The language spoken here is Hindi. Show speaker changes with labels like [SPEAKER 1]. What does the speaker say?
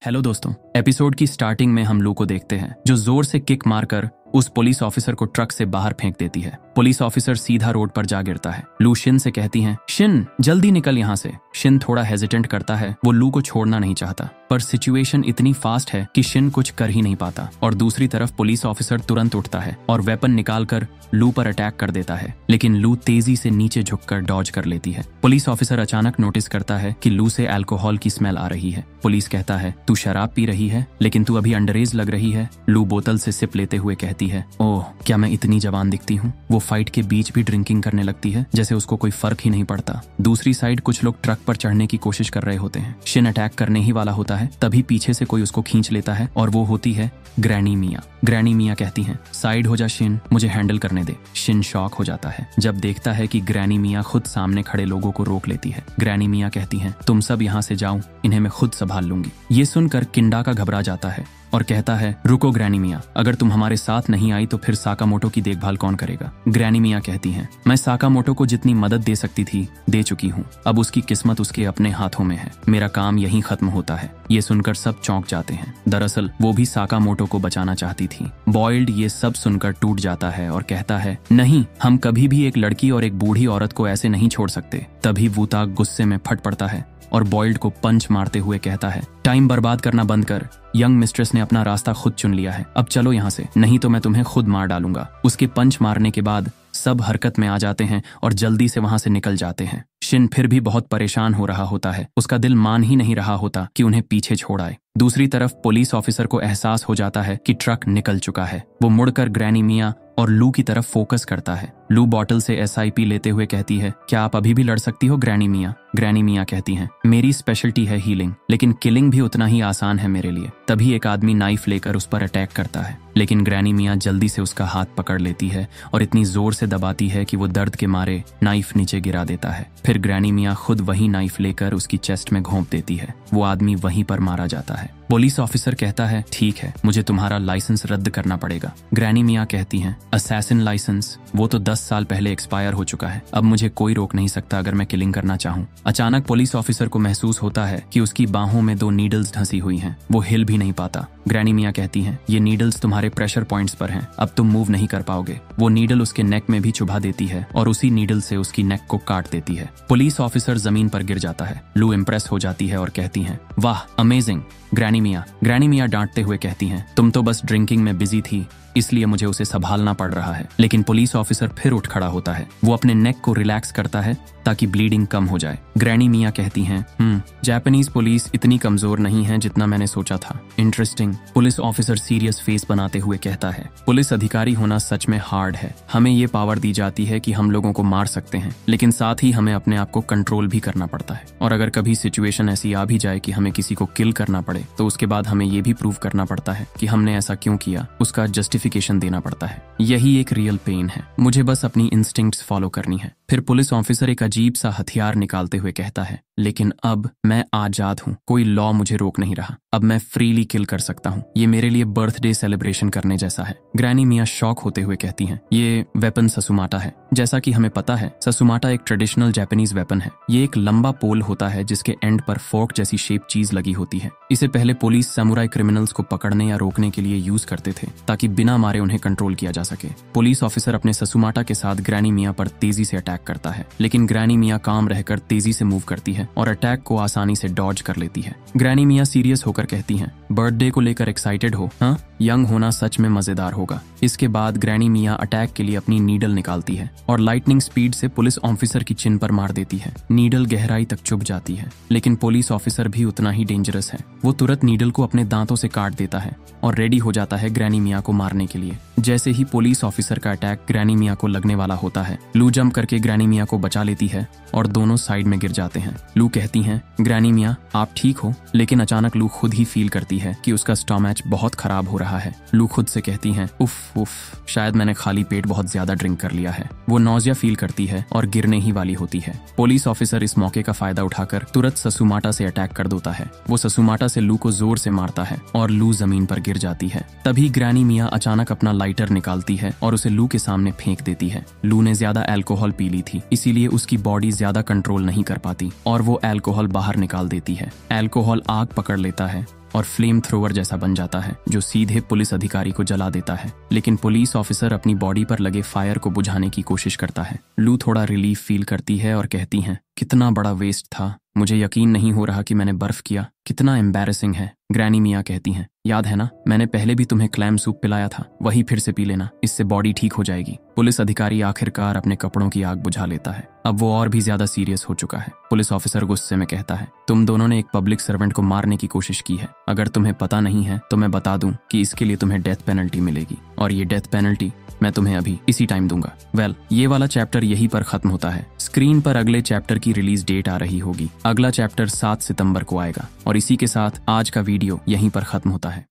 [SPEAKER 1] हेलो दोस्तों, एपिसोड की स्टार्टिंग में हम लू को देखते हैं जो जोर से किक मारकर उस पुलिस ऑफिसर को ट्रक से बाहर फेंक देती है। पुलिस ऑफिसर सीधा रोड पर जा गिरता है। लू शिन से कहती हैं, शिन जल्दी निकल यहाँ से। शिन थोड़ा हेजिटेंट करता है, वो लू को छोड़ना नहीं चाहता, पर सिचुएशन इतनी फास्ट है कि शिन कुछ कर ही नहीं पाता। और दूसरी तरफ पुलिस ऑफिसर तुरंत उठता है और वेपन निकालकर लू पर अटैक कर देता है, लेकिन लू तेजी से नीचे झुककर डॉज कर लेती है। पुलिस ऑफिसर अचानक नोटिस करता है कि लू से अल्कोहल की स्मेल आ रही है। पुलिस कहता है, तू शराब पी रही है, लेकिन तू अभी अंडरएज लग रही है। लू बोतल से सिप लेते हुए कहती है, ओह क्या मैं इतनी जवान दिखती हूँ। वो फाइट के बीच भी ड्रिंकिंग करने लगती है, जैसे उसको कोई फर्क ही नहीं पड़ता। दूसरी साइड कुछ लोग ट्रक पर चढ़ने की कोशिश कर रहे होते हैं। शिन अटैक करने ही वाला होता है, तभी पीछे से कोई उसको खींच लेता है और वो होती है ग्रैनी मिया। ग्रैनी मिया कहती हैं, साइड हो जा शिन, मुझे हैंडल करने दे। शिन शॉक हो जाता है जब देखता है कि ग्रैनी मिया खुद सामने खड़े लोगों को रोक लेती है। ग्रैनी मिया कहती हैं, तुम सब यहाँ से जाओ, इन्हें मैं खुद संभाल लूंगी। ये सुनकर किंडाका घबरा जाता है और कहता है, रुको ग्रैनी मिया, अगर तुम हमारे साथ नहीं आई तो फिर साकामोटो की देखभाल कौन करेगा। ग्रैनी मिया कहती हैं, मैं साकामोटो को जितनी मदद दे सकती थी दे चुकी हूँ, अब उसकी किस्मत उसके अपने हाथों में है, मेरा काम यहीं खत्म होता है। ये सुनकर सब चौंक जाते हैं। दरअसल वो भी साकामोटो को बचाना चाहती थी। बॉयल्ड ये सब सुनकर टूट जाता है और कहता है, नहीं, हम कभी भी एक लड़की और एक बूढ़ी औरत को ऐसे नहीं छोड़ सकते। तभी वूता गुस्से में फट पड़ता है और बॉयल्ड को पंच मारते हुए कहता है, टाइम बर्बाद करना बंद कर, यंग मिस्ट्रेस ने अपना रास्ता खुद चुन लिया है, अब चलो यहाँ से, नहीं तो मैं तुम्हें खुद मार डालूंगा। उसके पंच मारने के बाद सब हरकत में आ जाते हैं और जल्दी से वहां से निकल जाते हैं। शिन फिर भी बहुत परेशान हो रहा होता है, उसका दिल मान ही नहीं रहा होता कि उन्हें पीछे छोड़ आए। दूसरी तरफ पुलिस ऑफिसर को एहसास हो जाता है कि ट्रक निकल चुका है। वो मुड़कर ग्रैनी मिया और लू की तरफ फोकस करता है। लू बॉटल से SIP लेते हुए कहती है, क्या आप अभी भी लड़ सकती हो ग्रैनी मिया। ग्रैनी मिया कहती हैं, मेरी स्पेशलिटी है हीलिंग, लेकिन किलिंग भी उतना ही आसान है मेरे लिए। तभी एक आदमी नाइफ लेकर उस पर अटैक करता है, लेकिन ग्रैनी मिया जल्दी से उसका हाथ पकड़ लेती है और इतनी जोर से दबाती है कि वो दर्द के मारे नाइफ नीचे गिरा देता है। फिर ग्रैनी मिया खुद वही नाइफ लेकर उसकी चेस्ट में घोंप देती है। वो आदमी वहीं पर मारा जाता है। पुलिस ऑफिसर कहता है, ठीक है, मुझे तुम्हारा लाइसेंस रद्द करना पड़ेगा। ग्रैनी मिया कहती हैं, असैसिन लाइसेंस, वो तो 10 साल पहले एक्सपायर हो चुका है, अब मुझे कोई रोक नहीं सकता अगर मैं किलिंग करना चाहूँ। अचानक पुलिस ऑफिसर को महसूस होता है कि उसकी बाहों में 2 नीडल्स धंसी हुई हैं। वो हिल भी नहीं पाता। ग्रैनी मिया कहती हैं, ये नीडल्स तुम्हारे प्रेशर पॉइंट्स पर हैं, अब तुम मूव नहीं कर पाओगे। वो नीडल उसके नेक में भी चुभा देती है और उसी नीडल से उसकी नेक को काट देती है। पुलिस ऑफिसर जमीन पर गिर जाता है। लू इम्प्रेस हो जाती है और कहती हैं, वाह अमेजिंग। ग्रैनी मिया डांटते हुए कहती हैं, तुम तो बस ड्रिंकिंग में बिजी थी, इसलिए मुझे उसे संभालना पड़ रहा है। लेकिन पुलिस ऑफिसर फिर उठ खड़ा होता है। वो अपने नेक को रिलैक्स करता है ताकि ब्लीडिंग कम हो जाए। ग्रैनी मिया कहती हैं, जापानीज पुलिस इतनी कमजोर नहीं है जितना मैंने सोचा था। Interesting. Police officer serious face बनाते हुए कहता है, पुलिस अधिकारी होना सच में हार्ड है। हमें ये पावर दी जाती है कि हम लोगों को मार सकते हैं, लेकिन साथ ही हमें अपने आप को कंट्रोल भी करना पड़ता है। और अगर कभी सिचुएशन ऐसी आ भी जाए कि हमें किसी को किल करना पड़े, तो उसके बाद हमें ये भी प्रूव करना पड़ता है कि हमने ऐसा क्यों किया, उसका जस्टिफिकेशन देना पड़ता है। यही एक रियल पेन है। मुझे बस अपनी इंस्टिंक्ट्स फॉलो करनी है। फिर पुलिस ऑफिसर एक अजीब सा हथियार निकालते हुए कहता है, लेकिन अब मैं आजाद हूँ, कोई लॉ मुझे रोक नहीं रहा, अब मैं फ्रीली किल कर सकता हूँ। ये मेरे लिए बर्थडे सेलिब्रेशन करने जैसा है। ग्रैनी मिया शॉक होते हुए कहती हैं, ये वेपन ससुमाटा है। जैसा कि हमें पता है, ससुमाटा एक ट्रेडिशनल जापानीज वेपन है। ये एक लंबा पोल होता है जिसके एंड पर फोर्क जैसी शेप चीज लगी होती है। इसे पहले पुलिस समुराई क्रिमिनल्स को पकड़ने या रोकने के लिए यूज करते थे, ताकि बिना मारे उन्हें कंट्रोल किया जा सके। पुलिस ऑफिसर अपने ससुमाटा के साथ ग्रैनी मिया पर तेजी से अटैक करता है, लेकिन ग्रैनी मिया काम रहकर तेजी से मूव करती है और अटैक को आसानी से डॉज कर लेती है। ग्रैनी मिया सीरियस होकर कहती हैं, बर्थडे को लेकर एक्साइटेड हो? हाँ, यंग होना सच में मजेदार होगा। इसके बाद ग्रैनी मिया अटैक के लिए अपनी नीडल निकालती है और लाइटनिंग स्पीड से पुलिस ऑफिसर की चिन पर मार देती है। नीडल गहराई तक चुभ जाती है, लेकिन पुलिस ऑफिसर भी उतना ही डेंजरस है। वो तुरंत नीडल को अपने दांतों से काट देता है और रेडी हो जाता है ग्रैनी मिया को मारने के लिए। जैसे ही पुलिस ऑफिसर का अटैक ग्रैनी मिया को लगने वाला होता है, लू जंप करके ग्रैनी मिया को बचा लेती है और दोनों साइड में गिर जाते हैं। लू कहती हैं, ग्रैनी मिया आप ठीक हो? लेकिन अचानक लू खुद ही फील करती है कि उसका स्टमच बहुत खराब हो रहा है। लू खुद से कहती हैं, उफ, शायद मैंने खाली पेट बहुत ज्यादा ड्रिंक कर लिया है। वो नौजिया फील करती है और गिरने ही वाली होती है। पुलिस ऑफिसर इस मौके का फायदा उठाकर तुरंत ससुमाटा से अटैक कर देता है। वो ससुमाटा से लू को जोर से मारता है और लू जमीन पर गिर जाती है। तभी ग्रैनी मिया अचानक अपना लाइटर निकालती है और उसे लू के सामने फेंक देती है। लू ने ज्यादा अल्कोहल पी ली थी, इसीलिए उसकी बॉडी ज्यादा कंट्रोल नहीं कर पाती और वो अल्कोहल बाहर निकाल देती है। अल्कोहल आग पकड़ लेता है और फ्लेम थ्रोवर जैसा बन जाता है जो सीधे पुलिस अधिकारी को जला देता है। लेकिन पुलिस ऑफिसर अपनी बॉडी पर लगे फायर को बुझाने की कोशिश करता है। लू थोड़ा रिलीफ फील करती है और कहती हैं, कितना बड़ा वेस्ट था, मुझे यकीन नहीं हो रहा कि मैंने बर्फ किया, कितना एम्बैरेसिंग है। ग्रैनी मिया कहती हैं, याद है ना, मैंने पहले भी तुम्हें क्लैम सूप पिलाया था, वही फिर से पी लेना, इससे बॉडी ठीक हो जाएगी। पुलिस अधिकारी आखिरकार अपने कपड़ों की आग बुझा लेता है। अब वो और भी ज्यादा सीरियस हो चुका है। पुलिस ऑफिसर गुस्से में कहता है, तुम दोनों ने एक पब्लिक सर्वेंट को मारने की कोशिश की है। अगर तुम्हें पता नहीं है तो मैं बता दूं कि इसके लिए तुम्हें डेथ पेनल्टी मिलेगी, और ये डेथ पेनल्टी मैं तुम्हें अभी इसी टाइम दूंगा। ये वाला चैप्टर यहीं पर खत्म होता है। स्क्रीन पर अगले चैप्टर की रिलीज डेट आ रही होगी। अगला चैप्टर 7 सितंबर को आएगा और इसी के साथ आज का वीडियो यहीं पर खत्म होता है।